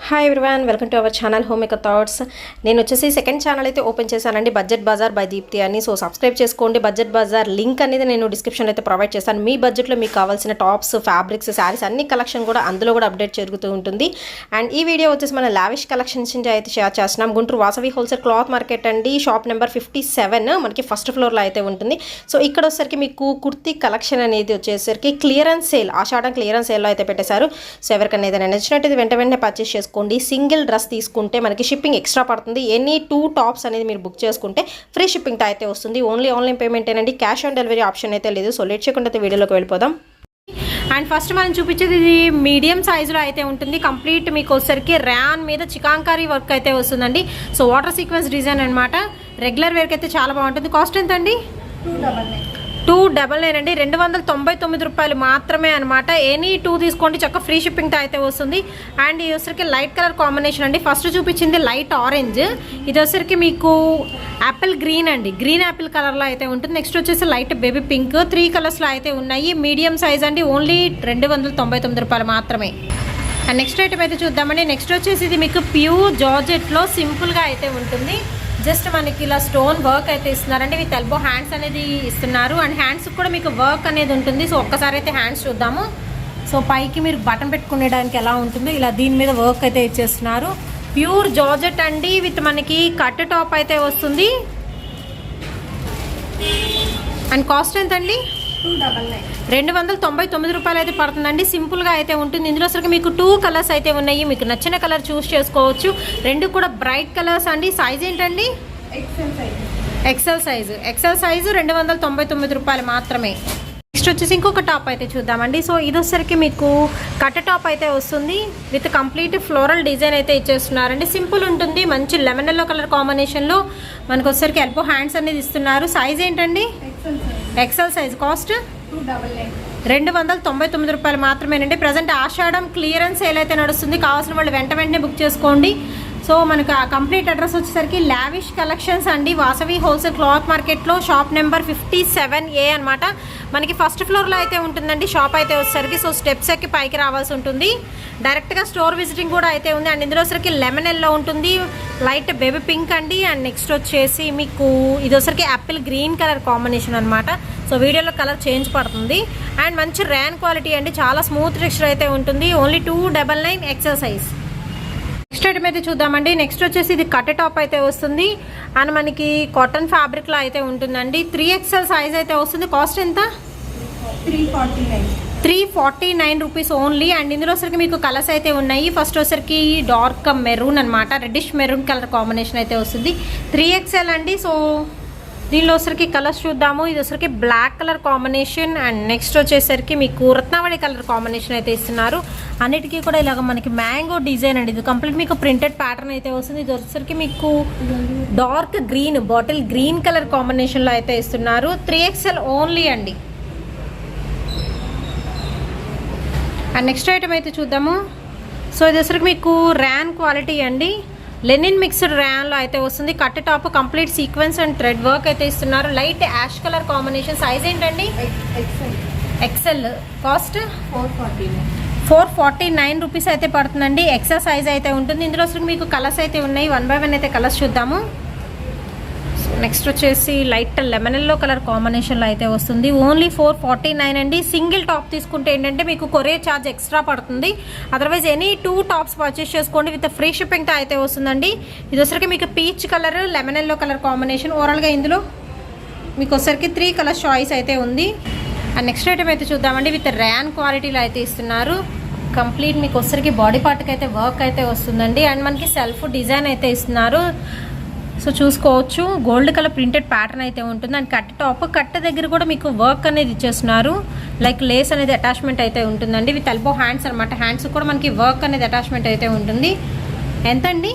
Hi everyone, welcome to our channel home maker thoughts. నేను వచ్చేసి second channel అయితే open చేశానండి, బడ్జెట్ బజార్ బై దీప్తి అని. సో సబ్స్క్రైబ్ చేసుకోండి. బడ్జెట్ బజార్ లింక్ అనేది నేను డిస్క్రిప్షన్లో అయితే ప్రొవైడ్ చేస్తాను. మీ బడ్జెట్లో మీకు కావాల్సిన టాప్స్, ఫ్యాబ్రిక్స్, శారీస్ అన్ని కలెక్షన్ కూడా అందులో కూడా అప్డేట్ జరుగుతూ ఉంటుంది. అండ్ ఈ వీడియో వచ్చేసి మన లావిష్ కలెక్షన్స్ నుంచి అయితే షేర్ చేస్తున్నాం. Guntur Vasavi wholesale cloth market అండి, షాప్ నెంబర్ 57 మనకి ఫస్ట్ ఫ్లోర్లో అయితే ఉంటుంది. సో ఇక్కడ వచ్చేసరికి మీకు కుర్తీ కలెక్షన్ అనేది వచ్చేసరికి క్లియరెన్స్ సేల్, ఆషాఢం క్లియరెన్స్ సేల్లో అయితే పెట్టేశారు. సో ఎవరికైనా ఏదైనా నచ్చినట్టు వెంటనే పర్చేస్ చేసుకోండి. సింగిల్ డ్రెస్ తీసుకుంటే మనకి షిప్పింగ్ ఎక్స్ట్రా పడుతుంది. ఎనీ 2 టాప్స్ అనేది మీరు బుక్ చేసుకుంటే ఫ్రీ షిప్పింగ్ అయితే వస్తుంది. ఓన్లీ ఆన్లైన్ పేమెంట్ ఏనండి, క్యాష్ ఆన్ డెలివరీ ఆప్షన్ అయితే లేదు. సో లేట్ చేయకుండా వీడియోలోకి వెళ్ళిపోదాం. అండ్ ఫస్ట్ మనం చూపించేది ఇది మీడియం సైజులో అయితే ఉంటుంది. కంప్లీట్ మీకు వచ్చేసరికి ర్యాన్ మీద చికాంకారీ వర్క్ అయితే వస్తుందండి. సో వాటర్ సీక్వెన్స్ డిజైన్ అనమాట. రెగ్యులర్ వేర్కి అయితే చాలా బాగుంటుంది. కాస్ట్ ఎంత అండి? 299 అండి. 299 రూపాయలు మాత్రమే అనమాట. ఎనీ 2 తీసుకోండి, చక్క ఫ్రీ షిప్పింగ్తో అయితే వస్తుంది. అండ్ ఇది వచ్చరికి లైట్ కలర్ కాంబినేషన్ అండి. ఫస్ట్ చూపించింది లైట్ ఆరెంజ్, ఇది వచ్చరికి మీకు యాపిల్ గ్రీన్ అండి, గ్రీన్ యాపిల్ కలర్లో అయితే ఉంటుంది. నెక్స్ట్ వచ్చేసి లైట్ బేబీ పింక్, 3 కలర్స్లో అయితే ఉన్నాయి. మీడియం సైజ్ అండి, ఓన్లీ 299 రూపాయలు మాత్రమే. అండ్ నెక్స్ట్ ఐటమ్ అయితే చూద్దామండి. నెక్స్ట్ వచ్చేసి ఇది మీకు ప్యూర్ జార్జెట్లో సింపుల్గా అయితే ఉంటుంది. జస్ట్ మనకి ఇలా స్టోన్ వర్క్ అయితే ఇస్తున్నారండి. విత్ ఎల్బో హ్యాండ్స్ అనేది ఇస్తున్నారు. అండ్ హ్యాండ్స్ కూడా మీకు వర్క్ అనేది ఉంటుంది. సో ఒక్కసారి అయితే హ్యాండ్స్ చూద్దాము. సో పైకి మీరు బటన్ పెట్టుకునేడానికి ఎలా ఉంటుందో ఇలా దీని మీద వర్క్ అయితే ఇచ్చేస్తున్నారు. ప్యూర్ జార్జెట్ అండి, విత్ మనకి కట్ టాప్ అయితే వస్తుంది. అండ్ కాస్ట్ ఎంత అండి? 299 రూపాయలు అయితే పడుతుందండి. సింపుల్గా అయితే ఉంటుంది. ఇందులో అసలు మీకు 2 కలర్స్ అయితే ఉన్నాయి. మీకు నచ్చిన కలర్ చూస్ చేసుకోవచ్చు. 2 కూడా బ్రైట్ కలర్స్ అండి. సైజ్ ఏంటండి? ఎక్సెల్ సైజు 299 రూపాయలు మాత్రమే. నెక్స్ట్ వచ్చేసి ఇంకొక టాప్ అయితే చూద్దామండి. సో ఇది వచ్చేసరికి మీకు కట్ టాప్ అయితే వస్తుంది. విత్ కంప్లీట్ ఫ్లోరల్ డిజైన్ అయితే ఇచ్చేస్తున్నారండి. సింపుల్ ఉంటుంది. మంచి లెమన్ ఎల్లో కలర్ కాంబినేషన్లో మనకు వచ్చేసరికి ఎల్బో హ్యాండ్స్ అనేది ఇస్తున్నారు. సైజ్ ఏంటండి? XL size. కాస్ట్ 299 రూపాయలు మాత్రమేనండి. ప్రజెంట్ ఆషాఢం క్లియరెన్స్ సేల్ అయితే నడుస్తుంది. కావాల్సిన వాళ్ళు వెంటనే బుక్ చేసుకోండి. సో మనకు ఆ కంప్లీట్ అడ్రస్ వచ్చేసరికి లావిష్ కలెక్షన్స్ అండి, వాసవి హోల్సేల్ క్లాత్ మార్కెట్లో షాప్ నెంబర్ 57A అనమాట. మనకి ఫస్ట్ ఫ్లోర్లో అయితే ఉంటుందండి షాప్ అయితే వచ్చేసరికి. సో స్టెప్స్ ఎక్కి పైకి రావాల్సి ఉంటుంది. డైరెక్ట్గా స్టోర్ విజిటింగ్ కూడా అయితే ఉంది. అండ్ ఇందులో వచ్చరికి లెమన్ ఎల్లో ఉంటుంది, లైట్ బేబీ పింక్ అండి. అండ్ నెక్స్ట్ వచ్చేసి మీకు ఇది వచ్చరికి యాపిల్ గ్రీన్ కలర్ కాంబినేషన్ అనమాట. సో వీడియోలో కలర్ చేంజ్ పడుతుంది. అండ్ మంచి ర్యాన్ క్వాలిటీ అండి, చాలా స్మూత్ టెక్స్చర్ అయితే ఉంటుంది. Only 299 XL size. Next item అయితే చూద్దామండి. నెక్స్ట్ వచ్చేసి ఇది కట్ టాప్ అయితే వస్తుంది. అండ్ మనకి కాటన్ ఫ్యాబ్రిక్లో అయితే ఉంటుందండి. 3XL సైజ్ అయితే వస్తుంది. కాస్ట్ ఎంత? 349 రూపీస్ ఓన్లీ. అండ్ ఇందులో వచ్చరికి మీకు కలర్స్ అయితే ఉన్నాయి. ఫస్ట్ వచ్చరికి డార్క్ మెరూన్ అనమాట, రెడ్డిష్ మెరూన్ కలర్ కాంబినేషన్ అయితే వస్తుంది. 3XL అండి. సో దీనిలో వచ్చరికి కలర్స్ చూద్దాము. ఇది వచ్చరికి black colour combination. And next వచ్చేసరికి మీకు రత్నావళి కలర్ కాంబినేషన్ అయితే ఇస్తున్నారు. అన్నిటికీ కూడా ఇలాగ మనకి మ్యాంగో డిజైన్ అండి. ఇది కంప్లీట్ మీకు ప్రింటెడ్ ప్యాటర్న్ అయితే వస్తుంది. ఇది వచ్చేసరికి మీకు dark green, bottle green colour కాంబినేషన్లో అయితే ఇస్తున్నారు. 3XL ఓన్లీ అండి. అండ్ నెక్స్ట్ ఐటమ్ అయితే చూద్దాము. సో ఇది వచ్చరికి మీకు ర్యాన్ క్వాలిటీ అండి, లెనిన్ మిక్స్డ్ ర్యాన్లో అయితే వస్తుంది. Cut top complete sequence and thread work అయితే ఇస్తున్నారు. Light ash colour combination. Size ఏంటండి? ఎక్సెల్. కాస్ట్ 449 రూపీస్ అయితే పడుతుందండి. ఎక్సెల్ సైజ్ అయితే ఉంటుంది. ఇందులో అసలు మీకు కలర్స్ అయితే ఉన్నాయి. 1 by 1 అయితే కలర్స్ చూద్దాము. నెక్స్ట్ వచ్చేసి లైట్ లెమన్ ఎల్లో కలర్ కాంబినేషన్లో అయితే వస్తుంది. ఓన్లీ 449 అండి. సింగిల్ టాప్ తీసుకుంటే ఏంటంటే మీకు కొరియర్ ఛార్జ్ ఎక్స్ట్రా పడుతుంది. అదర్వైజ్ ఎనీ 2 టాప్స్ పర్చేస్ చేసుకోండి, విత్ ఫ్రీ షిప్పింగ్తో అయితే వస్తుందండి. ఇది వచ్చరికి మీకు peach colour, lemon yellow colour combination. ఓవరాల్గా ఇందులో మీకు వచ్చరికి 3 కలర్ చాయిస్ అయితే ఉంది. అండ్ నెక్స్ట్ ఐటమ్ అయితే చూద్దామండి. విత్ ర్యాన్ క్వాలిటీలో అయితే ఇస్తున్నారు. కంప్లీట్ మీకు వచ్చరికి బాడీ పార్ట్కి అయితే వర్క్ అయితే వస్తుందండి. అండ్ మనకి సెల్ఫ్ డిజైన్ అయితే ఇస్తున్నారు. సో చూసుకోవచ్చు, గోల్డ్ కలర్ ప్రింటెడ్ ప్యాటర్న్ అయితే ఉంటుంది. అండ్ కట్ టాప్, కట్ దగ్గర కూడా మీకు వర్క్ అనేది ఇచ్చేస్తున్నారు. లైక్ లేస్ అనేది అటాచ్మెంట్ అయితే ఉంటుందండి. విత్ ఎల్బో హ్యాండ్స్ అనమాట. హ్యాండ్స్ కూడా మనకి వర్క్ అనేది అటాచ్మెంట్ అయితే ఉంటుంది. ఎంత అండి?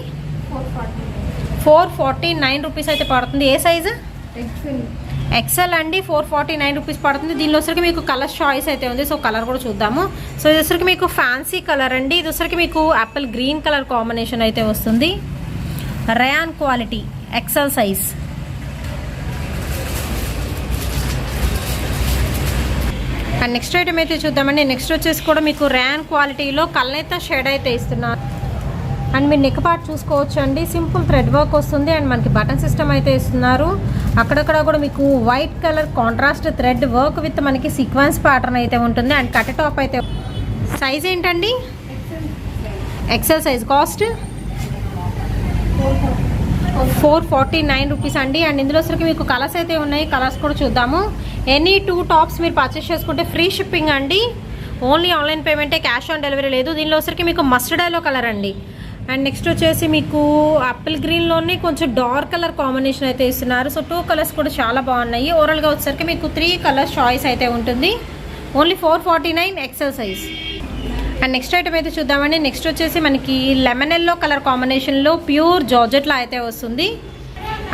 449 రూపీస్ అయితే పడుతుంది. ఏ సైజు? ఎక్సెల్ అండి. 449 రూపీస్ పడుతుంది. దీనిలో వచ్చరికి మీకు కలర్ చాయిస్ అయితే ఉంది. సో కలర్ కూడా చూద్దాము. సో ఇది వచ్చరికి మీకు ఫ్యాన్సీ కలర్ అండి. ఇది వచ్చరికి మీకు యాపిల్ గ్రీన్ కలర్ కాంబినేషన్ అయితే వస్తుంది. Rayon quality, XL size. And next item అయితే చూద్దామండి. నెక్స్ట్ వచ్చేసి కూడా మీకు ర్యాన్ క్వాలిటీలో కల్నేత షేడ్ అయితే ఇస్తున్నారు. అండ్ మీరు నెక్ పార్ట్ చూసుకోవచ్చు అండి, సింపుల్ థ్రెడ్ వర్క్ వస్తుంది అండ్ మనకి బటన్ సిస్టమ్ అయితే ఇస్తున్నారు. అక్కడక్కడ కూడా మీకు white colour contrast thread work with మనకి సీక్వెన్స్ ప్యాటర్న్ అయితే ఉంటుంది. అండ్ కట్ టాప్ అయితే సైజ్ ఏంటండి? XL size. కాస్ట్ 449 రూపీస్ అండి. అండ్ ఇందులో సరికి మీకు కలర్స్ అయితే ఉన్నాయి, కలర్స్ కూడా చూద్దాము. ఎనీ 2 టాప్స్ మీరు పర్చేస్ చేసుకుంటే ఫ్రీ షిప్పింగ్ అండి. ఓన్లీ ఆన్లైన్ పేమెంటే, క్యాష్ ఆన్ డెలివరీ లేదు. దీనిలో సరికి మీకు మస్టర్డ్ ఎల్లో కలర్ అండి. అండ్ నెక్స్ట్ వచ్చేసి మీకు యాపిల్ గ్రీన్లోనే కొంచెం డార్క్ కలర్ కాంబినేషన్ అయితే ఇస్తున్నారు. సో 2 కలర్స్ కూడా చాలా బాగున్నాయి. ఓవరాల్గా వచ్చేసరికి మీకు 3 కలర్స్ చాయిస్ అయితే ఉంటుంది. Only 449 XL size. And next item అయితే చూద్దామండి. నెక్స్ట్ వచ్చేసి మనకి లెమన్ ఎల్లో కలర్ కాంబినేషన్లో ప్యూర్ జార్జెట్లో అయితే వస్తుంది.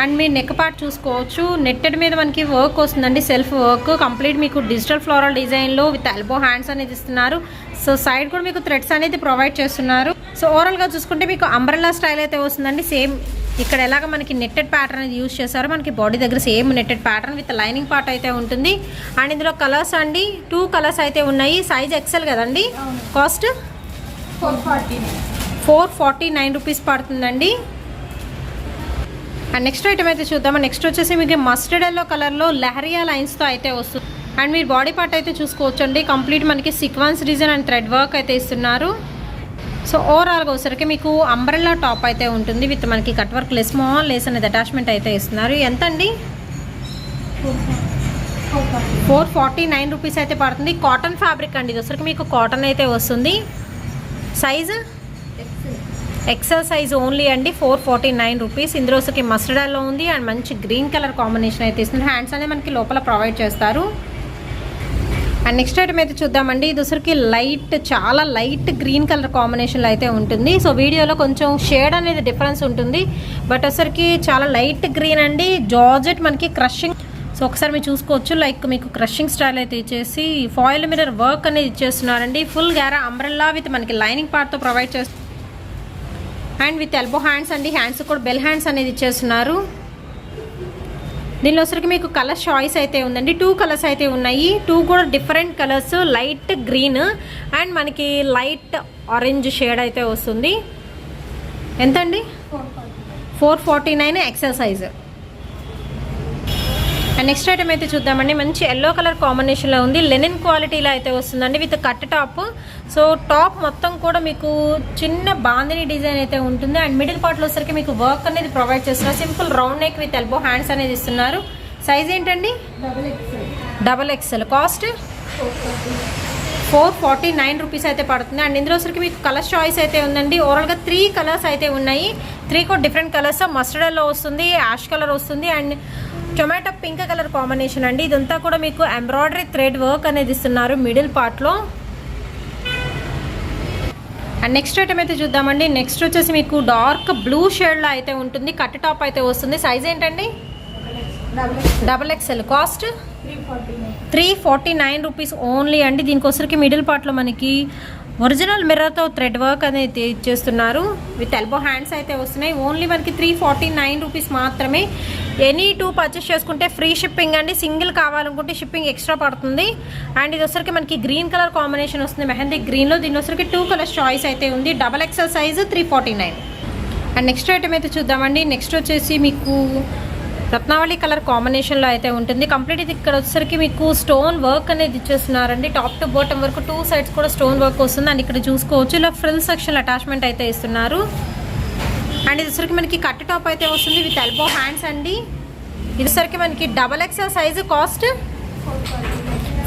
అండ్ మీరు నెక్ పార్ట్ చూసుకోవచ్చు, నెట్టెడ్ మీద మనకి వర్క్ వస్తుందండి, సెల్ఫ్ వర్క్ కంప్లీట్ మీకు డిజిటల్ ఫ్లోరల్ డిజైన్లో విత్ ఎల్బో హ్యాండ్స్ అనేది ఇస్తున్నారు. సో సైడ్ కూడా మీకు థ్రెడ్స్ అనేది ప్రొవైడ్ చేస్తున్నారు. సో ఓవరాల్గా చూసుకుంటే మీకు అంబ్రెల్లా స్టైల్ అయితే వస్తుందండి. సేమ్ ఇక్కడ ఎలాగ మనకి నెట్టెడ్ ప్యాటర్న్ అనేది యూజ్ చేశారు, మనకి బాడీ దగ్గర same netted pattern with lining part అయితే ఉంటుంది. అండ్ ఇందులో కలర్స్ అండి 2 కలర్స్ అయితే ఉన్నాయి. సైజ్ ఎక్సెల్ కదండి. కాస్ట్ 449 రూపీస్ పడుతుందండి. అండ్ నెక్స్ట్ ఐటమ్ అయితే చూద్దాము. నెక్స్ట్ వచ్చేసి మీకు మస్టర్డ్ ఎల్లో కలర్లో లెహరియా లైన్స్తో అయితే వస్తుంది. అండ్ మీరు బాడీ పార్ట్ అయితే చూసుకోవచ్చు అండి, కంప్లీట్ మనకి sequence design and thread work అయితే ఇస్తున్నారు. సో ఓవరాల్గా వచ్చేసరికి మీకు అంబ్రెల్లా టాప్ అయితే ఉంటుంది విత్ మనకి కట్ వర్క్ స్మాల్ లేస్ అనేది అటాచ్మెంట్ అయితే ఇస్తున్నారు. ఎంత అండి? 449 రూపీస్ అయితే పడుతుంది. కాటన్ ఫ్యాబ్రిక్ అండి, ఇది వచ్చరికి మీకు కాటన్ అయితే వస్తుంది. సైజ్ ఎక్సెల్ సైజ్ ఓన్లీ అండి. 449 రూపీస్. ఇందులో వచ్చరికి మస్టర్డ్ ఎల్లో ఉంది అండ్ మంచి గ్రీన్ కలర్ కాంబినేషన్ అయితే ఇస్తుంది. హ్యాండ్స్ అనేది మనకి లోపల ప్రొవైడ్ చేస్తారు. అండ్ నెక్స్ట్ ఐటమ్ అయితే చూద్దామండి. ఇది వచ్చరికి లైట్, చాలా లైట్ గ్రీన్ కలర్ కాంబినేషన్లో అయితే ఉంటుంది. సో వీడియోలో కొంచెం షేడ్ అనేది డిఫరెన్స్ ఉంటుంది, బట్ వచ్చరికి చాలా లైట్ గ్రీన్ అండి. జార్జెట్ మనకి క్రషింగ్. సో ఒకసారి మీరు చూసుకోవచ్చు, లైక్ మీకు క్రషింగ్ స్టైల్ అయితే ఇచ్చేసి ఫాయిల్ మిర్రర్ వర్క్ అనేది ఇచ్చేస్తున్నారండి. ఫుల్ గ్యారా అంబ్రెల్లా విత్ మనకి లైనింగ్ పార్ట్తో ప్రొవైడ్ చేస్తారు. అండ్ విత్ ఎల్బో హ్యాండ్స్ అండి, హ్యాండ్స్ కూడా బెల్ హ్యాండ్స్ అనేది ఇచ్చేస్తున్నారు. దీనిలో వచ్చరికి మీకు కలర్ చాయిస్ అయితే ఉందండి. 2 కలర్స్ అయితే ఉన్నాయి. 2 కూడా different colours, light green and మనకి లైట్ ఆరెంజ్ షేడ్ అయితే వస్తుంది. ఎంతండి? 449 XL size. And next item అయితే చూద్దామండి. మంచి ఎల్లో కలర్ కాంబినేషన్లో ఉంది, లెనిన్ క్వాలిటీలో అయితే వస్తుందండి with cut top. So top మొత్తం కూడా మీకు చిన్న బాందిని డిజైన్ అయితే ఉంటుంది. అండ్ మిడిల్ పార్ట్లో వచ్చరికి మీకు వర్క్ అనేది ప్రొవైడ్ చేస్తున్నారు. Simple round neck with elbow hands అనేది ఇస్తున్నారు. సైజ్ ఏంటండి? Double XL. కాస్ట్ 449 రూపీస్ అయితే పడుతుంది. అండ్ ఇందులో వచ్చరికి మీకు కలర్ చాయిస్ అయితే ఉందండి. ఓవరాల్గా 3 కలర్స్ అయితే ఉన్నాయి. 3 కూడా డిఫరెంట్ కలర్స్. మస్టర్డ్ ఎల్లో వస్తుంది, యాష్ కలర్ వస్తుంది and tomato pink colour combination అండి. ఇదంతా కూడా మీకు ఎంబ్రాయిడరీ థ్రెడ్ వర్క్ అనేది ఇస్తున్నారు మిడిల్ పార్ట్లో. అండ్ నెక్స్ట్ ఐటమ్ అయితే చూద్దామండి. నెక్స్ట్ వచ్చేసి మీకు డార్క్ బ్లూ షేడ్లో అయితే ఉంటుంది, కట్ టాప్ అయితే వస్తుంది. సైజ్ ఏంటండి? Double XL. Cost 349 rupees only అండి. దీనికోసరికి మిడిల్ పార్ట్లో మనకి ఒరిజినల్ మిర్రర్తో థ్రెడ్ వర్క్ అనేది ఇచ్చేస్తున్నారు విత్ ఎల్బో హ్యాండ్స్ అయితే వస్తున్నాయి. ఓన్లీ మనకి 349 రూపీస్ మాత్రమే. ఎనీ 2 పర్చేస్ చేసుకుంటే ఫ్రీ షిప్పింగ్ అండి. సింగిల్ కావాలనుకుంటే షిప్పింగ్ ఎక్స్ట్రా పడుతుంది. అండ్ ఇది వచ్చరికి మనకి గ్రీన్ కలర్ కాంబినేషన్ వస్తుంది, మెహందీ గ్రీన్లో. దీని వచ్చరికి 2 కలర్స్ చాయిస్ అయితే ఉంది. Double XL size 349. And next item అయితే చూద్దామండి. నెక్స్ట్ వచ్చేసి మీకు రత్నావళి కలర్ కాంబినేషన్లో అయితే ఉంటుంది. కంప్లీట్ ఇది ఇక్కడ వచ్చేసరికి మీకు స్టోన్ వర్క్ అనేది ఇచ్చేస్తున్నారండి. టాప్ టు బాటమ్ వరకు 2 సైడ్స్ కూడా స్టోన్ వర్క్ వస్తుంది. అండ్ ఇక్కడ చూసుకోవచ్చు ఇలా ఫ్రిల్ సెక్షన్ అటాచ్మెంట్ అయితే ఇస్తున్నారు. అండ్ ఇది వచ్చరికి మనకి కట్ టాప్ అయితే వస్తుంది విత్ ఎల్బో హ్యాండ్స్ అండి. ఇది వచ్చరికి మనకి double XL size. Cost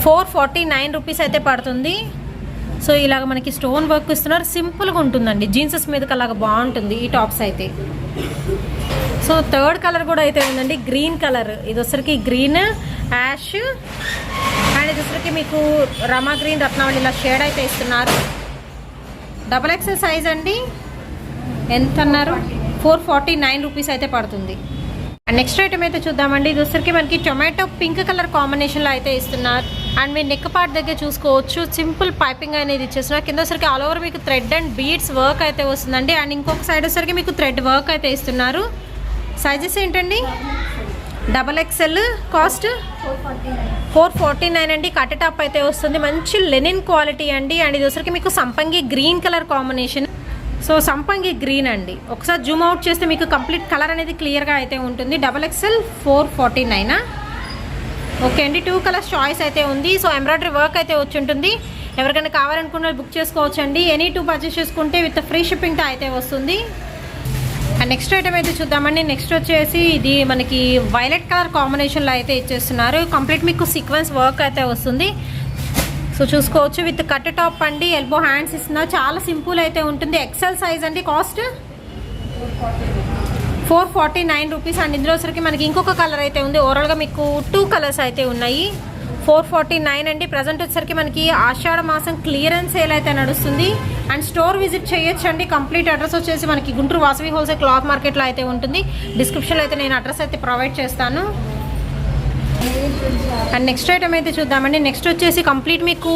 449 rupees అయితే పడుతుంది. సో ఇలాగ మనకి స్టోన్ వర్క్ ఇస్తున్నారు, సింపుల్గా ఉంటుందండి. జీన్సెస్ మీదకి అలాగ బాగుంటుంది ఈ టాప్స్ అయితే. సో థర్డ్ కలర్ కూడా అయితే ఉందండి, గ్రీన్ కలర్. ఇది వచ్చరికి గ్రీన్, యాష్ అండ్ ఇది వచ్చరికి మీకు రమా గ్రీన్, రత్నావళి ఇలా షేడ్ అయితే ఇస్తున్నారు. డబల్ ఎక్స్ఎల్ సైజ్ అండి. ఎంత అన్నారు? 449 రూపీస్ అయితే పడుతుంది. అండ్ నెక్స్ట్ ఐటమ్ అయితే చూద్దామండి. ఇది వచ్చరికి మనకి టొమాటో పింక్ కలర్ కాంబినేషన్లో అయితే ఇస్తున్నారు. అండ్ మీరు నెక్ పార్ట్ దగ్గర చూసుకోవచ్చు, సింపుల్ పైపింగ్ అనేది ఇచ్చేస్తున్నారు. కింద వచ్చరికి ఆల్ ఓవర్ మీకు థ్రెడ్ అండ్ బీడ్స్ వర్క్ అయితే వస్తుందండి. అండ్ ఇంకొక సైడ్ వచ్చరికి మీకు థ్రెడ్ వర్క్ అయితే ఇస్తున్నారు. సైజెస్ ఏంటండి? Double XL. కాస్ట్ 449 అండి. కట్ టాప్ అయితే వస్తుంది, మంచి లెనిన్ క్వాలిటీ అండి. అండ్ ఇది వచ్చరికి మీకు సంపంగి గ్రీన్ కలర్ కాంబినేషన్. సో సంపంగి గ్రీన్ అండి. ఒకసారి జూమ్ అవుట్ చేస్తే మీకు కంప్లీట్ కలర్ అనేది క్లియర్గా అయితే ఉంటుంది. XXL 449. ఓకే అండి, 2 కలర్స్ చాయిస్ అయితే ఉంది. సో ఎంబ్రాయిడరీ వర్క్ అయితే వచ్చి ఉంటుంది. ఎవరికైనా కావాలనుకున్న బుక్ చేసుకోవచ్చు అండి. ఎనీ 2 పర్చేస్ చేసుకుంటే విత్ ఫ్రీ షిప్పింగ్తో అయితే వస్తుంది. అండ్ నెక్స్ట్ ఐటమ్ అయితే చూద్దామండి. నెక్స్ట్ వచ్చేసి ఇది మనకి వైలెట్ కలర్ కాంబినేషన్లో అయితే ఇచ్చేస్తున్నారు. కంప్లీట్ మీకు సీక్వెన్స్ వర్క్ అయితే వస్తుంది. సో చూసుకోవచ్చు, విత్ కట్ టాప్ అండి, ఎల్బో హ్యాండ్స్ ఇస్తున్నారు. చాలా సింపుల్ అయితే ఉంటుంది. ఎక్సెల్ సైజ్ అండి. Cost 449 rupees. అండ్ ఇందులో సరికి మనకి ఇంకొక కలర్ అయితే ఉంది. ఓవరాల్గా మీకు 2 కలర్స్ అయితే ఉన్నాయి. 449 అండి. ప్రజెంట్ వచ్చేసరికి మనకి ఆషాఢ మాసం క్లియరెన్స్ సేల్ అయితే నడుస్తుంది. అండ్ స్టోర్ విజిట్ చేయొచ్చు అండి. కంప్లీట్ అడ్రస్ వచ్చేసి మనకి గుంటూరు వాసవి హోల్సేల్ క్లాత్ మార్కెట్లో అయితే ఉంటుంది. డిస్క్రిప్షన్లో అయితే నేను అడ్రస్ అయితే ప్రొవైడ్ చేస్తాను. అండ్ నెక్స్ట్ ఐటమ్ అయితే చూద్దామండి. నెక్స్ట్ వచ్చేసి కంప్లీట్ మీకు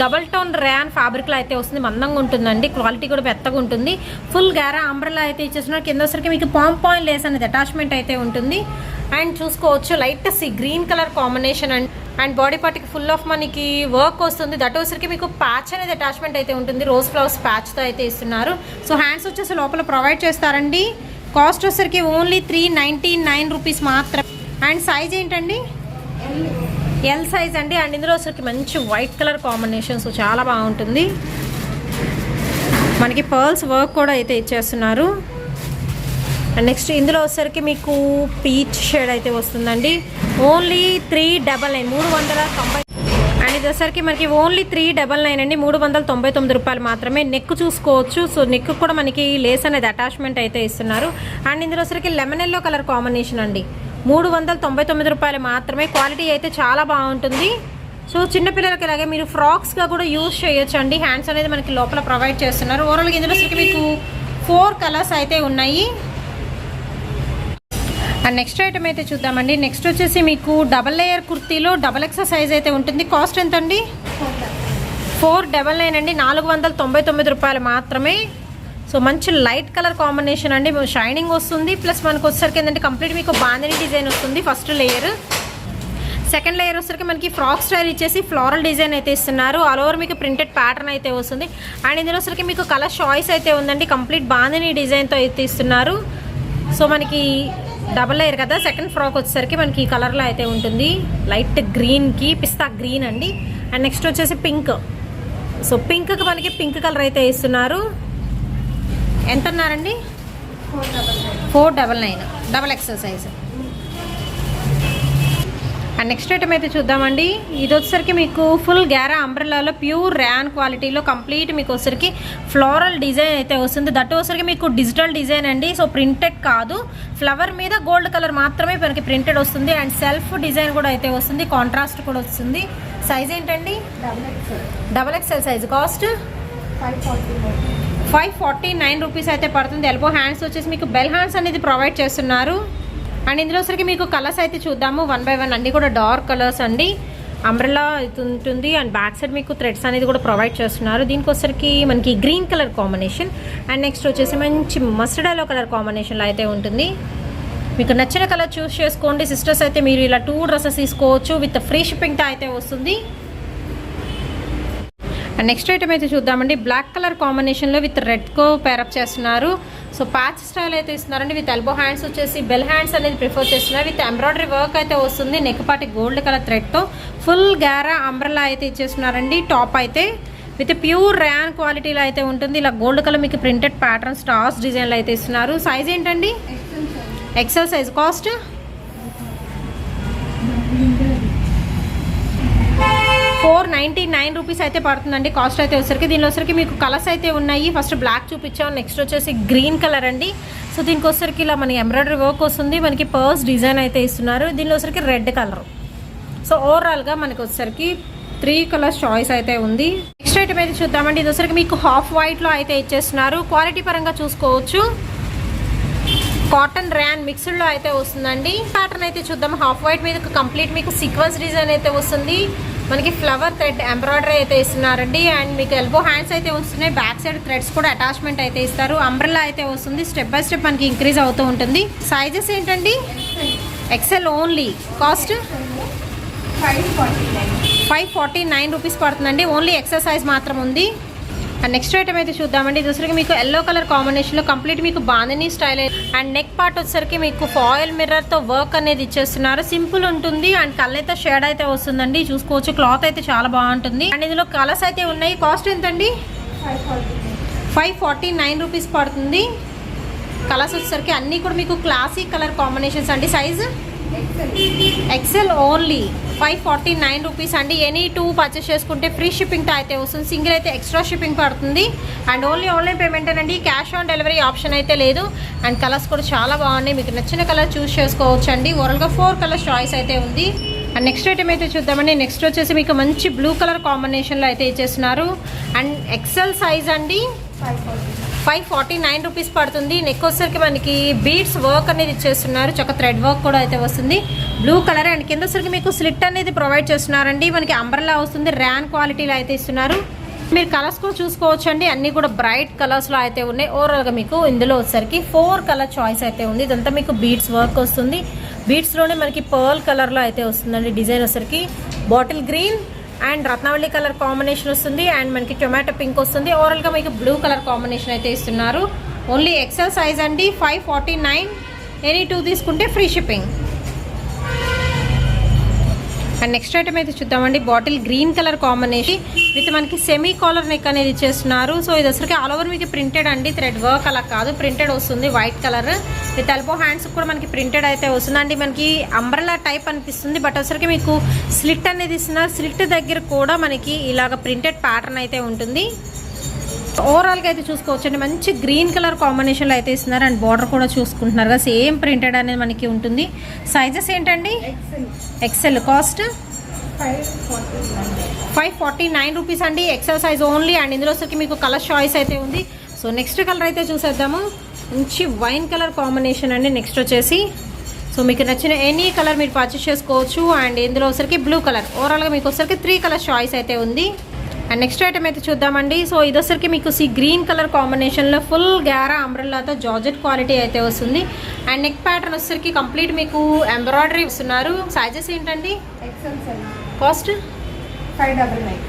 డబల్ టోన్ ర్యాన్ ఫ్యాబ్రిక్లో అయితే వస్తుంది. మందంగా ఉంటుందండి, క్వాలిటీ కూడా మెత్తగా ఉంటుంది. ఫుల్ గ్యారా అంబ్రెల్లా అయితే ఇచ్చేస్తున్నారు. కింద వచ్చరికి మీకు పాయింట్ లేస్ అనేది అటాచ్మెంట్ అయితే ఉంటుంది. అండ్ చూసుకోవచ్చు light green colour combination and body పార్ట్కి ఫుల్ ఆఫ్ మనకి వర్క్ వస్తుంది. దట్ వచ్చరికి మీకు ప్యాచ్ అనేది అటాచ్మెంట్ అయితే ఉంటుంది. రోజ్ ఫ్లవర్స్ ప్యాచ్తో అయితే ఇస్తున్నారు. సో హ్యాండ్స్ వచ్చేసి లోపల ప్రొవైడ్ చేస్తారండి. కాస్ట్ వచ్చరికి ఓన్లీ 399 రూపీస్ మాత్రం. అండ్ సైజ్ ఏంటండి? ఎల్ సైజ్ అండి. అండ్ ఇందులో వచ్చరికి మంచి వైట్ కలర్ కాంబినేషన్. సో చాలా బాగుంటుంది. మనకి పర్ల్స్ వర్క్ కూడా అయితే ఇచ్చేస్తున్నారు. అండ్ నెక్స్ట్ ఇందులో వచ్చరికి మీకు పీచ్ షేడ్ అయితే వస్తుందండి. ఓన్లీ 399 390. అండ్ ఇది వచ్చరికి మనకి ఓన్లీ 399 అండి. 399 రూపాయలు మాత్రమే. నెక్ చూసుకోవచ్చు. సో నెక్ కూడా మనకి లేస్ అనేది అటాచ్మెంట్ అయితే ఇస్తున్నారు. అండ్ ఇందులో వచ్చరికి లెమన్ ఎల్లో కలర్ కాంబినేషన్ అండి. 399 రూపాయలు మాత్రమే. క్వాలిటీ అయితే చాలా బాగుంటుంది. సో చిన్నపిల్లలకి ఇలాగే మీరు ఫ్రాక్స్గా కూడా యూజ్ చేయొచ్చు అండి. హ్యాండ్స్ అనేది మనకి లోపల ప్రొవైడ్ చేస్తున్నారు. ఓవరాల్గా ఇందులో మీకు 4 కలర్స్ అయితే ఉన్నాయి. అండ్ నెక్స్ట్ ఐటమ్ అయితే చూద్దామండి. నెక్స్ట్ వచ్చేసి మీకు డబల్ లేయర్ కుర్తీలో XXL సైజ్ అయితే ఉంటుంది. కాస్ట్ ఎంత అండి? 499 అండి. 499 రూపాయలు మాత్రమే. సో మంచి లైట్ కలర్ కాంబినేషన్ అండి. షైనింగ్ వస్తుంది. ప్లస్ మనకు వచ్చేసరికి ఏంటంటే కంప్లీట్ మీకు బాందిని డిజైన్ వస్తుంది. First layer. సెకండ్ లేయర్ వచ్చేసరికి మనకి ఫ్రాక్ స్టైల్ ఇచ్చేసి ఫ్లోరల్ డిజైన్ అయితే ఇస్తున్నారు. ఆల్ ఓవర్ మీకు ప్రింటెడ్ ప్యాటర్న్ అయితే వస్తుంది. అండ్ ఇందులో వచ్చేసరికి మీకు కలర్ చాయిస్ అయితే ఉందండి. కంప్లీట్ బాందిని డిజైన్తో అయితే ఇస్తున్నారు. సో మనకి డబల్ లేయర్ కదా. సెకండ్ ఫ్రాక్ వచ్చేసరికి మనకి ఈ కలర్లో అయితే ఉంటుంది. లైట్ గ్రీన్కి పిస్తా గ్రీన్ అండి. అండ్ నెక్స్ట్ వచ్చేసి పింక్. సో పింక్కి మనకి పింక్ కలర్ అయితే ఇస్తున్నారు. ఎంత అన్నారండి? 499 XXL size. And next item అయితే చూద్దామండి. ఇది వచ్చేసరికి మీకు ఫుల్ గ్యారా అంబ్రెల్లాలో ప్యూర్ ర్యాన్ క్వాలిటీలో కంప్లీట్ మీకు వచ్చేసరికి ఫ్లోరల్ డిజైన్ అయితే వస్తుంది. దట్ వచ్చేసరికి మీకు డిజిటల్ డిజైన్ అండి. సో ప్రింటెడ్ కాదు, ఫ్లవర్ మీద గోల్డ్ కలర్ మాత్రమే మనకి ప్రింటెడ్ వస్తుంది. అండ్ సెల్ఫ్ డిజైన్ కూడా అయితే వస్తుంది. కాంట్రాస్ట్ కూడా వస్తుంది. సైజ్ ఏంటండి? XXL size. కాస్ట్ 549 రూపీస్ అయితే పడుతుంది. ఎల్బో హ్యాండ్స్ వచ్చేసి మీకు బెల్ హ్యాండ్స్ అనేది ప్రొవైడ్ చేస్తున్నారు. అండ్ ఇందులో సరికి మీకు కలర్స్ అయితే చూద్దాము 1 by 1. అన్నీ కూడా డార్క్ కలర్స్ అండి. అంబ్రెల్లా ఉంటుంది. అండ్ బ్యాక్ సైడ్ మీకు థ్రెడ్స్ అనేది కూడా ప్రొవైడ్ చేస్తున్నారు. దీనికి వచ్చరికి మనకి green colour combination. And next వచ్చేసి మంచి మస్టర్డ్ ఎల్లో కలర్ కాంబినేషన్లో అయితే ఉంటుంది. మీకు నచ్చిన కలర్ చూస్ చేసుకోండి సిస్టర్స్. అయితే మీరు ఇలా 2 డ్రెస్సెస్ తీసుకోవచ్చు. విత్ ఫ్రీ షిప్పింగ్తో అయితే వస్తుంది. అండ్ నెక్స్ట్ ఐటమ్ అయితే చూద్దామండి. బ్లాక్ కలర్ కాంబినేషన్లో విత్ రెడ్కో పేరప్ చేస్తున్నారు. సో ప్యాచ్ స్టైల్ అయితే ఇస్తున్నారండి. విత్ ఎల్బో హ్యాండ్స్ వచ్చేసి బెల్ హ్యాండ్స్ అనేది ప్రిఫర్ చేస్తున్నారు. విత్ ఎంబ్రాయిడరీ వర్క్ అయితే వస్తుంది. నెక్ పాటి గోల్డ్ కలర్ థ్రెడ్తో ఫుల్ గ్యారా అంబ్రెల్లా అయితే ఇచ్చేస్తున్నారండి. టాప్ అయితే విత్ ప్యూర్ ర్యాన్ క్వాలిటీలో అయితే ఉంటుంది. ఇలా గోల్డ్ కలర్ మీకు ప్రింటెడ్ ప్యాటర్న్ స్టార్స్ డిజైన్లో అయితే ఇస్తున్నారు. సైజ్ ఏంటండి? XL size. కాస్ట్ 499 రూపీస్ అయితే పడుతుందండి. కాస్ట్ అయితే వచ్చరికి దీనిలో వచ్చరికి మీకు కలర్స్ అయితే ఉన్నాయి. ఫస్ట్ బ్లాక్ చూపించాం. నెక్స్ట్ వచ్చేసి గ్రీన్ కలర్ అండి. సో దీనికి వచ్చరికి ఇలా మనకి ఎంబ్రాయిడరీ వర్క్ వస్తుంది. మనకి పర్స్ డిజైన్ అయితే ఇస్తున్నారు. దీనిలో వచ్చరికి రెడ్ కలర్. సో ఓవరాల్గా మనకి వచ్చరికి 3 కలర్స్ చాయిస్ అయితే ఉంది. నెక్స్ట్ ఐటమ్ అయితే చూద్దామండి. ఇది వచ్చరికి మీకు హాఫ్ వైట్లో అయితే ఇచ్చేస్తున్నారు. క్వాలిటీ పరంగా చూసుకోవచ్చు. కాటన్ ర్యాన్ మిక్స్డ్లో అయితే వస్తుందండి. ప్యాటర్న్ అయితే చూద్దాం. హాఫ్ వైట్ మీద కంప్లీట్ మీకు సీక్వెన్స్ డిజైన్ అయితే వస్తుంది. మనకి ఫ్లవర్ థ్రెడ్ ఎంబ్రాయిడరీ అయితే ఇస్తున్నారండి. అండ్ మీకు ఎల్బో హ్యాండ్స్ అయితే వస్తున్నాయి. బ్యాక్ సైడ్ థ్రెడ్స్ కూడా అటాచ్మెంట్ అయితే ఇస్తారు. అంబ్రెల్లా అయితే వస్తుంది. స్టెప్ బై స్టెప్ మనకి ఇంక్రీజ్ అవుతూ ఉంటుంది. సైజెస్ ఏంటండి? XL only. కాస్ట్ 549 రూపీస్ పడుతుందండి. ఓన్లీ XL సైజ్ మాత్రం ఉంది. అండ్ నెక్స్ట్ ఐటమ్ అయితే చూద్దామండి. ఇది వచ్చరికి మీకు ఎల్లో కలర్ కాంబినేషన్లో కంప్లీట్ మీకు bandhani style and neck part వచ్చేసరికి మీకు ఫాయిల్ మిర్రర్తో వర్క్ అనేది ఇచ్చేస్తున్నారు. సింపుల్ ఉంటుంది అండ్ కళ్ళైతే షేడ్ అయితే వస్తుందండి. చూసుకోవచ్చు క్లాత్ అయితే చాలా బాగుంటుంది. అండ్ ఇందులో కలర్స్ అయితే ఉన్నాయి. కాస్ట్ ఎంతండి? 549 రూపీస్ పడుతుంది. కలర్స్ వచ్చేసరికి అన్నీ కూడా మీకు క్లాసిక్ కలర్ కాంబినేషన్స్ అండి. సైజు ఎక్సెల్ ఓన్లీ 549 రూపీస్ అండి. ఎనీ 2 పర్చేస్ చేసుకుంటే ఫ్రీ షిప్పింగ్తో అయితే వస్తుంది. సింగిల్ అయితే ఎక్స్ట్రా షిప్పింగ్ పడుతుంది. అండ్ ఓన్లీ ఆన్లైన్ పేమెంట్ అండి. క్యాష్ ఆన్ డెలివరీ ఆప్షన్ అయితే లేదు. అండ్ కలర్స్ కూడా చాలా బాగున్నాయి. మీకు నచ్చిన కలర్ చూస్ చేసుకోవచ్చు అండి. ఓవరాల్గా 4 కలర్స్ చాయిస్ అయితే ఉంది. అండ్ నెక్స్ట్ ఐటమ్ అయితే చూద్దామండి. నెక్స్ట్ వచ్చేసి మీకు మంచి బ్లూ కలర్ కాంబినేషన్లో అయితే ఇచ్చేస్తున్నారు. అండ్ ఎక్సెల్ సైజ్ అండి. 549 రూపీస్ పడుతుంది. నెక్ వచ్చేసరికి మనకి బీడ్స్ వర్క్ అనేది ఇచ్చేస్తున్నారు. చక్క థ్రెడ్ వర్క్ కూడా అయితే వస్తుంది. బ్లూ కలర్ అండ్ కింద వచ్చరికి మీకు స్లిట్ అనేది ప్రొవైడ్ చేస్తున్నారండి. మనకి అంబ్రెల్లా వస్తుంది. ర్యాన్ క్వాలిటీలో అయితే ఇస్తున్నారు. మీరు కలర్స్ కూడా చూసుకోవచ్చు అండి. అన్నీ కూడా బ్రైట్ కలర్స్లో అయితే ఉన్నాయి. ఓవరాల్గా మీకు ఇందులో వచ్చరికి 4 కలర్ చాయిస్ అయితే ఉంది. ఇదంతా మీకు బీడ్స్ వర్క్ వస్తుంది. బీడ్స్లోనే మనకి పర్ల్ కలర్లో అయితే వస్తుందండి. డిజైన్ వచ్చరికి బాటిల్ గ్రీన్ అండ్ రత్నావళి కలర్ కాంబినేషన్ వస్తుంది. అండ్ మనకి టొమాటో పింక్ వస్తుంది. ఓవరాల్గా మీకు బ్లూ కలర్ కాంబినేషన్ అయితే ఇస్తున్నారు. ఓన్లీ ఎక్సెల్ సైజ్ అండి. 549. ఎనీ 2 తీసుకుంటే free shipping. And next item అయితే చూద్దామండి. Bottle green colour combination with మనకి సెమీ కాలర్ నెక్ అనేది ఇచ్చేస్తున్నారు. సో ఇది వచ్చరికి ఆల్ ఓవర్ మీకు ప్రింటెడ్ అండి. థ్రెడ్ వర్క్ అలా కాదు, ప్రింటెడ్ వస్తుంది. White colour with elbow hands కూడా మనకి ప్రింటెడ్ అయితే వస్తుంది అండి. మనకి అంబ్రెల్లా టైప్ అనిపిస్తుంది. బట్ వచ్చరికి మీకు స్లిట్ అనేది ఇస్తున్నారు. స్లిట్ దగ్గర కూడా మనకి ఇలాగ ప్రింటెడ్ ప్యాటర్న్ అయితే ఉంటుంది. ఓవరాల్గా అయితే చూసుకోవచ్చండి. మంచి గ్రీన్ కలర్ కాంబినేషన్లో అయితే ఇస్తున్నారు. అండ్ బార్డర్ కూడా చూసుకుంటున్నారు కదా, సేమ్ ప్రింటెడ్ అనేది మనకి ఉంటుంది. సైజెస్ ఏంటండి? ఎక్సెల్. కాస్ట్ 549 రూపీస్ అండి. XL size only. అండ్ ఇందులో వచ్చరికి మీకు కలర్ చాయిస్ అయితే ఉంది. సో నెక్స్ట్ కలర్ అయితే చూసేద్దాము. మంచి వైన్ కలర్ కాంబినేషన్ అండి. నెక్స్ట్ వచ్చేసి సో మీకు నచ్చిన ఎనీ కలర్ మీరు పర్చేస్ చేసుకోవచ్చు. అండ్ ఇందులో వచ్చరికి బ్లూ కలర్. ఓవరాల్గా మీకు వచ్చరికి 3 కలర్ చాయిస్ అయితే ఉంది. అండ్ నెక్స్ట్ ఐటమ్ అయితే చూద్దామండి. సో ఇది వచ్చరికి మీకు గ్రీన్ కలర్ కాంబినేషన్లో ఫుల్ గ్యారా అంబ్రెల్లాతో జార్జెట్ క్వాలిటీ అయితే వస్తుంది. అండ్ నెక్ ప్యాటర్న్ వచ్చరికి కంప్లీట్ మీకు ఎంబ్రాయిడరీ ఇస్తున్నారు. సైజెస్ ఏంటండి? కాస్ట్ 599.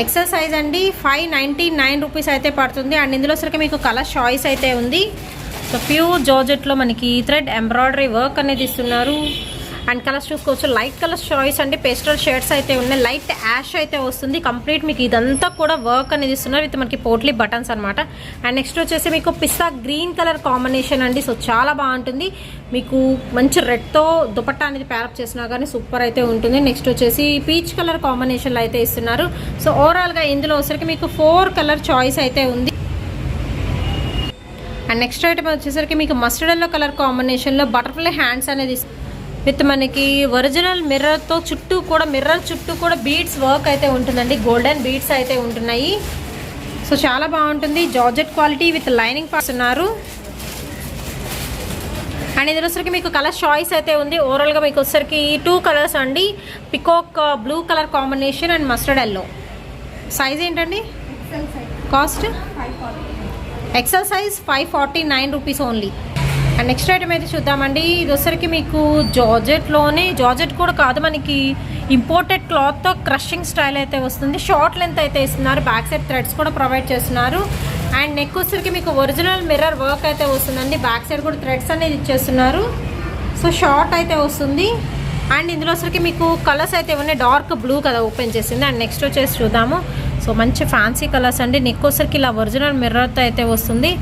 ఎక్సెల్ సైజ్ అండి. 599 రూపీస్ అయితే పడుతుంది. అండ్ ఇందులో వచ్చరికి మీకు కలర్ చాయిస్ అయితే ఉంది. సో ప్యూర్ జార్జెట్లో మనకి థ్రెడ్ ఎంబ్రాయిడరీ వర్క్ అనేది ఇస్తున్నారు. అండ్ కలర్స్ చూసుకోవచ్చు. లైట్ కలర్స్ చాయిస్ అండి. పేస్టల్ షేడ్స్ అయితే ఉన్నాయి. లైట్ యాష్ అయితే వస్తుంది. కంప్లీట్ మీకు ఇదంతా కూడా వర్క్ అనేది ఇస్తున్నారు విత్ మనకి పోట్లీ బటన్స్ అనమాట. అండ్ నెక్స్ట్ వచ్చేసి మీకు పిస్తా గ్రీన్ కలర్ కాంబినేషన్ అండి. సో చాలా బాగుంటుంది. మీకు మంచి రెడ్తో దుపట్టా అనేది ప్యారప్ చేసినా కానీ సూపర్ అయితే ఉంటుంది. నెక్స్ట్ వచ్చేసి పీచ్ కలర్ కాంబినేషన్లో అయితే ఇస్తున్నారు. సో ఓవరాల్గా ఇందులో వచ్చరికి మీకు 4 కలర్ చాయిస్ అయితే ఉంది. అండ్ నెక్స్ట్ ఐటమ్ వచ్చేసరికి మీకు మస్టర్డ్ ఎల్లో కలర్ కాంబినేషన్లో బటర్ఫ్లై హ్యాండ్స్ అనేది విత్ మనకి ఒరిజినల్ మిర్రర్తో చుట్టూ కూడా మిర్రర్ చుట్టూ కూడా బీడ్స్ వర్క్ అయితే ఉంటుందండి. గోల్డెన్ బీడ్స్ అయితే ఉంటున్నాయి. సో చాలా బాగుంటుంది. Georgette quality with lining parts ఉన్నారు. అండ్ ఇందులో వచ్చరికి మీకు కలర్ చాయిస్ అయితే ఉంది. ఓవరాల్గా మీకు వచ్చరికి 2 కలర్స్ అండి. Peacock blue colour combination and mustard yellow. Size ఏంటండి? Cost XL size 549 rupees only. And next item అయితే చూద్దామండి. ఇది వచ్చరికి మీకు జార్జెట్లోనే, జార్జెట్ కూడా కాదు, మనకి ఇంపోర్టెడ్ క్లాత్తో క్రషింగ్ స్టైల్ అయితే వస్తుంది. షార్ట్ లెంత్ అయితే ఇస్తున్నారు. బ్యాక్ సైడ్ థ్రెడ్స్ కూడా ప్రొవైడ్ చేస్తున్నారు. అండ్ నెక్ వచ్చరికి మీకు ఒరిజినల్ మిర్రర్ వర్క్ అయితే వస్తుందండి. బ్యాక్ సైడ్ కూడా థ్రెడ్స్ అనేది ఇచ్చేస్తున్నారు. సో షార్ట్ అయితే వస్తుంది. అండ్ ఇందులో వచ్చరికి మీకు కలర్స్ అయితే ఉన్నాయి. డార్క్ బ్లూ కదా ఓపెన్ చేసింది. అండ్ నెక్స్ట్ వచ్చేసి చూద్దాము. సో మంచి ఫ్యాన్సీ కలర్స్ అండి. నెక్ వచ్చరికి ఇలా ఒరిజినల్ మిర్రర్తో అయితే వస్తుంది.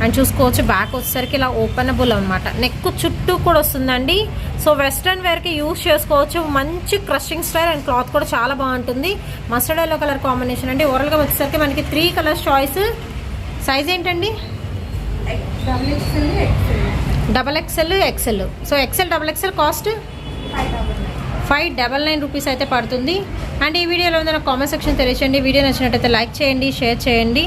అండ్ చూసుకోవచ్చు బ్యాక్ వచ్చేసరికి ఇలా ఓపెనబుల్ అనమాట. నెక్ చుట్టూ కూడా వస్తుందండి. సో వెస్ట్రన్ వేర్కి యూజ్ చేసుకోవచ్చు. మంచి క్రషింగ్ స్టైల్ అండ్ క్లాత్ కూడా చాలా బాగుంటుంది. మస్టర్డ్ ఎల్లో కలర్ కాంబినేషన్ అండి. ఓవరాల్గా వచ్చేసరికి మనకి 3 కలర్స్ చాయిస్. సైజ్ ఏంటండి? Double XL, XL. So XL, double XL cost 599 rupees అయితే పడుతుంది. అండ్ ఈ వీడియోలో ఉందన్న కామెంట్ సెక్షన్ తెలియచేయండి. వీడియో నచ్చినట్టయితే లైక్ చేయండి, షేర్ చేయండి.